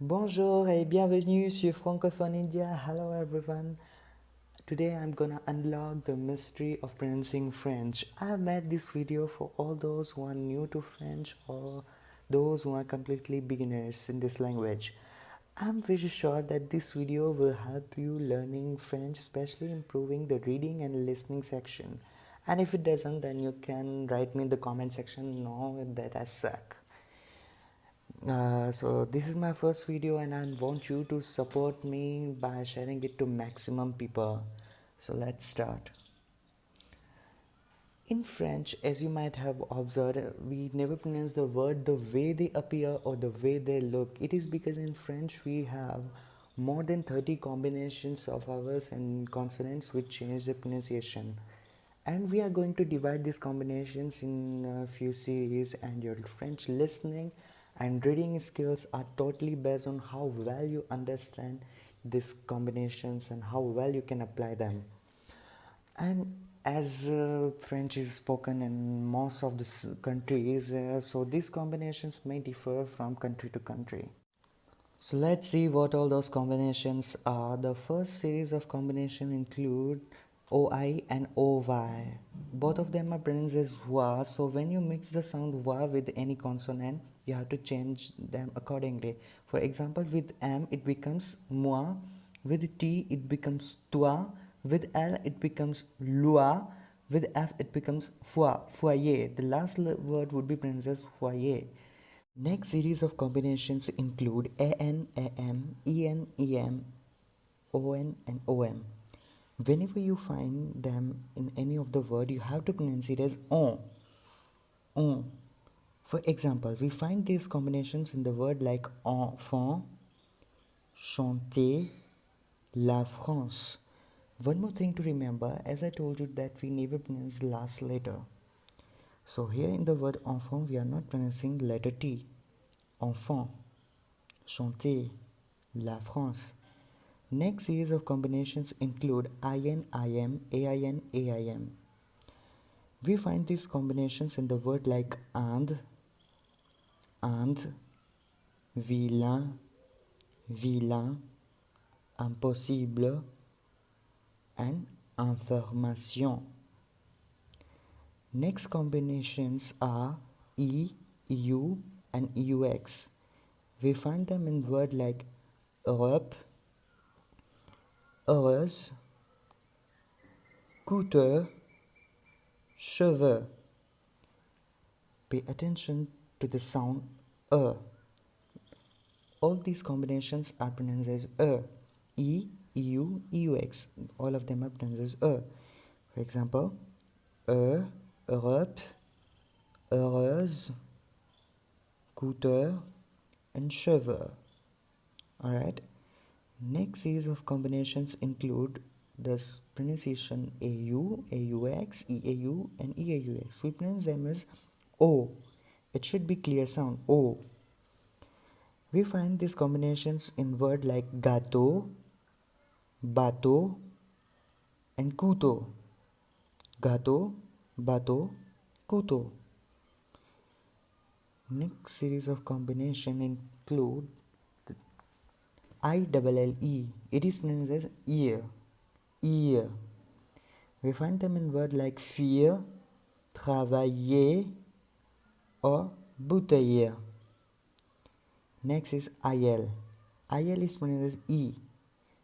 Bonjour et bienvenue sur Francophone India. Hello everyone. Today I'm gonna unlock the mystery of pronouncing French. I have made this video for all those who are new to French or those who are completely beginners in this language. I'm very sure that this video will help you learning French, especially improving the reading and listening section. And if it doesn't, then you can write me in the comment section, no, that I suck. So this is my first video and I want you to support me by sharing it to maximum people. So let's start. In French, as you might have observed, we never pronounce the word the way they appear or the way they look. It is because in French we have more than 30 combinations of vowels and consonants which change the pronunciation. And we are going to divide these combinations in a few series, and your French listening and reading skills are totally based on how well you understand these combinations and how well you can apply them. And as French is spoken in most of the countries, so these combinations may differ from country to country. So let's see what all those combinations are. The first series of combination include OI and OY. Both of them are pronounced as wa, so when you mix the sound wa with any consonant, you have to change them accordingly. For example, with M it becomes moi, with T it becomes toi, with L it becomes loi, with F it becomes foyer. The last word would be pronounced as foyer. Next series of combinations include AN, AM, EN, EM, ON and OM. Whenever you find them in any of the word, you have to pronounce it as on. For example, we find these combinations in the word like enfant, chanter, la France. One more thing to remember, as I told you that we never pronounce the last letter. So here in the word enfant, we are not pronouncing the letter T. Enfant, chanter, la France. Next series of combinations include IN, IM, AIN, AIM. We find these combinations in the word like and, vilain, vilain, impossible, and information. Next combinations are E, EU, and EUX. We find them in words like Europe, heureuse, coûteux, cheveux. Pay attention to the sound All these combinations are pronounced as E, EU, EUX. All of them are pronounced as For example, Europe, heureuse, coûteux, and cheveux. Alright. Next series of combinations include this pronunciation AU, AUX, EAU, and EAUX. We pronounce them as O. It should be clear sound O. We find these combinations in words like gâteau, bateau, and couteau. Gâteau, bateau, couteau. Next series of combination include ILLE. It is pronounced as ear. Ear. We find them in words like fear, travailler, or bouteiller. Next is IL. IL is pronounced as E.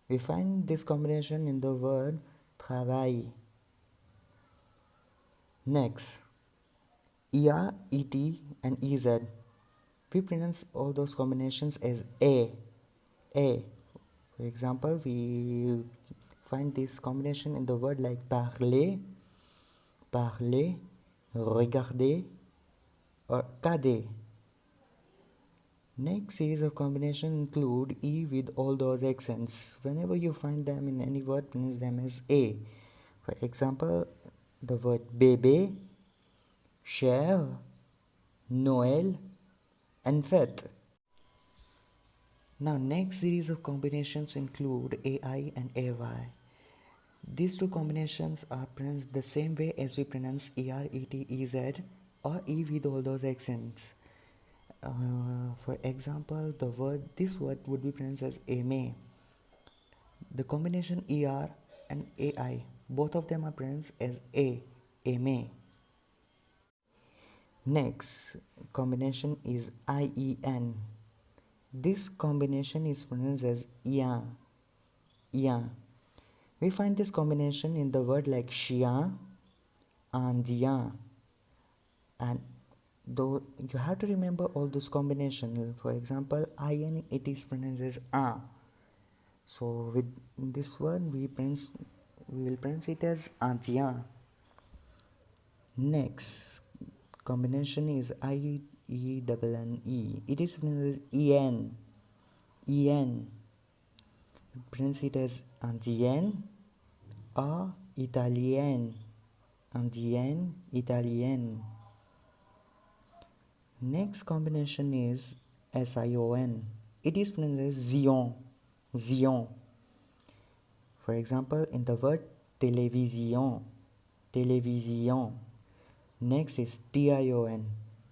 We find this combination in the word travail. Next, ER, ET, and EZ. We pronounce all those combinations as A. A. For example, we find this combination in the word like parler, parler, regarder, or cadet. Next series of combination include E with all those accents. Whenever you find them in any word, pronounce them as A. For example, the word bébé, cher, Noël, and fête. Now next series of combinations include AI and AY. These two combinations are pronounced the same way as we pronounce ER, ET, EZ, or E with all those accents. For example, this word would be pronounced as aimer. The combination er and ai, both of them are pronounced as aimer. Next combination is ien. This combination is pronounced as ian. We find this combination in the word like chien, indien, and though you have to remember all those combinations. For example, in, it is pronounced as a. So with this word we will pronounce it as indien. Next combination is IENNE. It is pronounced as en. Pronounce it as indienne or italienne. Indienne, italienne. Next combination is SION. It is pronounced as Zion. For example, in the word télévision. Next is TION.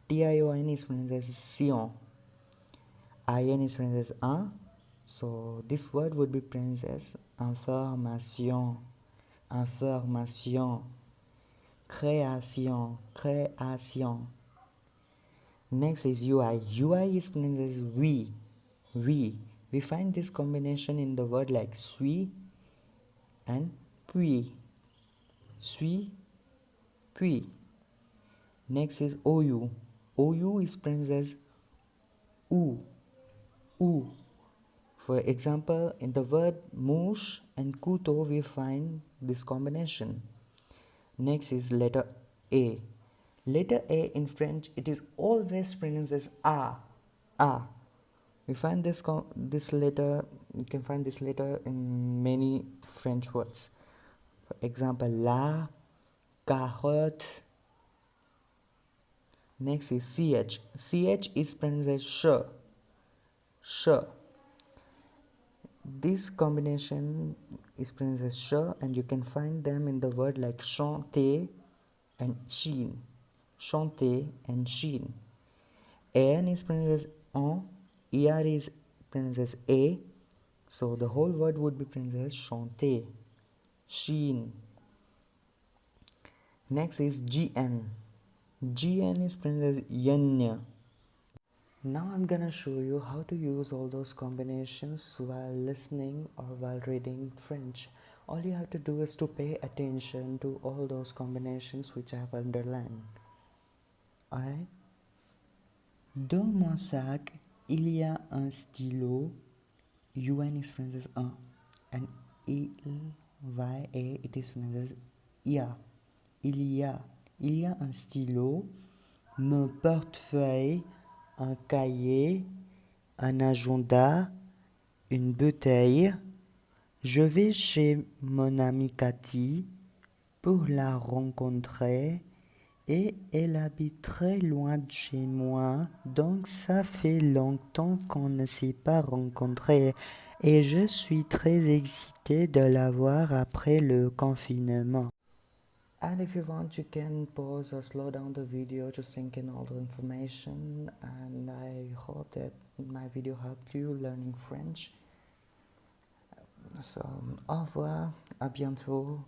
TION is pronounced as Sion. IN is pronounced as un. So this word would be pronounced as information. Création. Next is UI. UI is pronounced as we. We find this combination in the word like suis and puis. Next is OU. OU is pronounced as ou. For example, in the word mouche and couteau, we find this combination. Next is letter A. Letter A in French, it is always pronounced as A. We find this letter. You can find this letter in many French words. For example, la, carotte. Next is CH. CH is pronounced as sh. This combination is pronounced as sh, and you can find them in the word like chanter and chine. AN is pronounced as on. ER is pronounced as A. So the whole word would be pronounced as chanter. Chine. Next is GN. GN is pronounced as yen. Now I'm gonna show you how to use all those combinations while listening or while reading French. All you have to do is to pay attention to all those combinations which I have underlined. Alright? Dans mon sac, il y a un stylo. UN is pronounced as un. And it is pronounced as ia. Il y a un stylo, mon portefeuille, un cahier, un agenda, une bouteille. Je vais chez mon amie Cathy pour la rencontrer et elle habite très loin de chez moi, donc ça fait longtemps qu'on ne s'est pas rencontrés et je suis très excitée de la voir après le confinement. And if you want, you can pause or slow down the video to sink in all the information, and I hope that my video helped you learning French. So, au revoir, à bientôt.